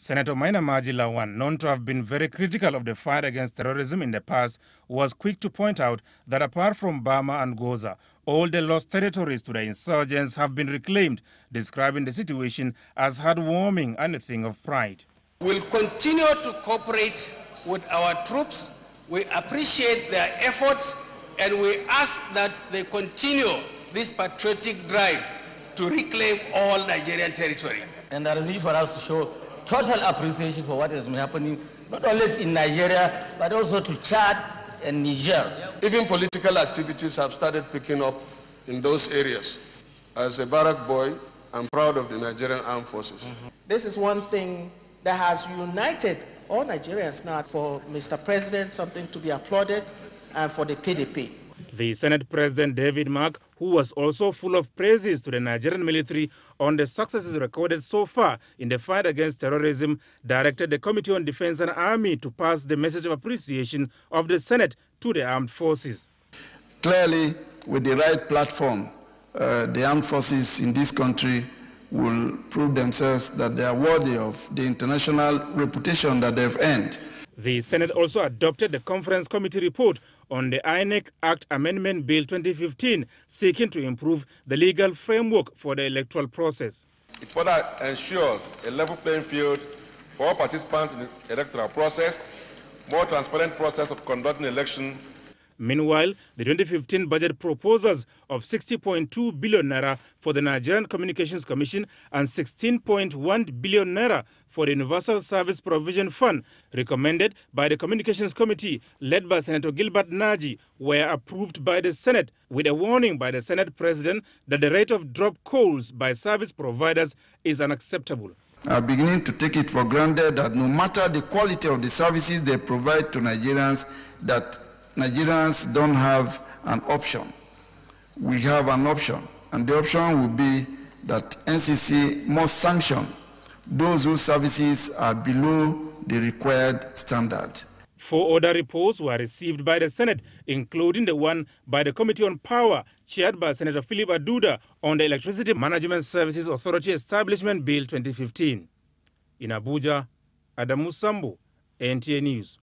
Senator Maina Ma'aji Lawan, known to have been very critical of the fight against terrorism in the past, was quick to point out that apart from Bama and Goza, all the lost territories to the insurgents have been reclaimed, describing the situation as heartwarming and a thing of pride. We'll continue to cooperate with our troops. We appreciate their efforts and we ask that they continue this patriotic drive to reclaim all Nigerian territory. And there is need for us to show total appreciation for what has been happening, not only in Nigeria, but also to Chad and Niger. Even political activities have started picking up in those areas. As a barrack boy, I'm proud of the Nigerian Armed Forces. This is one thing that has united all Nigerians now. For Mr. President, something to be applauded, and for the PDP. The Senate President David Mark, who was also full of praises to the Nigerian military on the successes recorded so far in the fight against terrorism, directed the Committee on Defense and Army to pass the message of appreciation of the Senate to the armed forces. Clearly, with the right platform, the armed forces in this country will prove themselves that they are worthy of the international reputation that they've earned. The Senate also adopted the Conference Committee report on the INEC Act Amendment Bill 2015, seeking to improve the legal framework for the electoral process. It further ensures a level playing field for all participants in the electoral process, more transparent process of conducting election. Meanwhile, the 2015 budget proposals of 60.2 billion naira for the Nigerian Communications Commission and 16.1 billion naira for the Universal Service Provision Fund, recommended by the Communications Committee led by Senator Gilbert Naji, were approved by the Senate, with a warning by the Senate President that the rate of drop calls by service providers is unacceptable. I'm beginning to take it for granted that no matter the quality of the services they provide to Nigerians, that Nigerians don't have an option. We have an option, and the option will be that NCC must sanction those whose services are below the required standard. 4 other reports were received by the Senate, including the one by the Committee on Power, chaired by Senator Philip Aduda, on the Electricity Management Services Authority Establishment Bill 2015. In Abuja, Adamu Sambo, NTA News.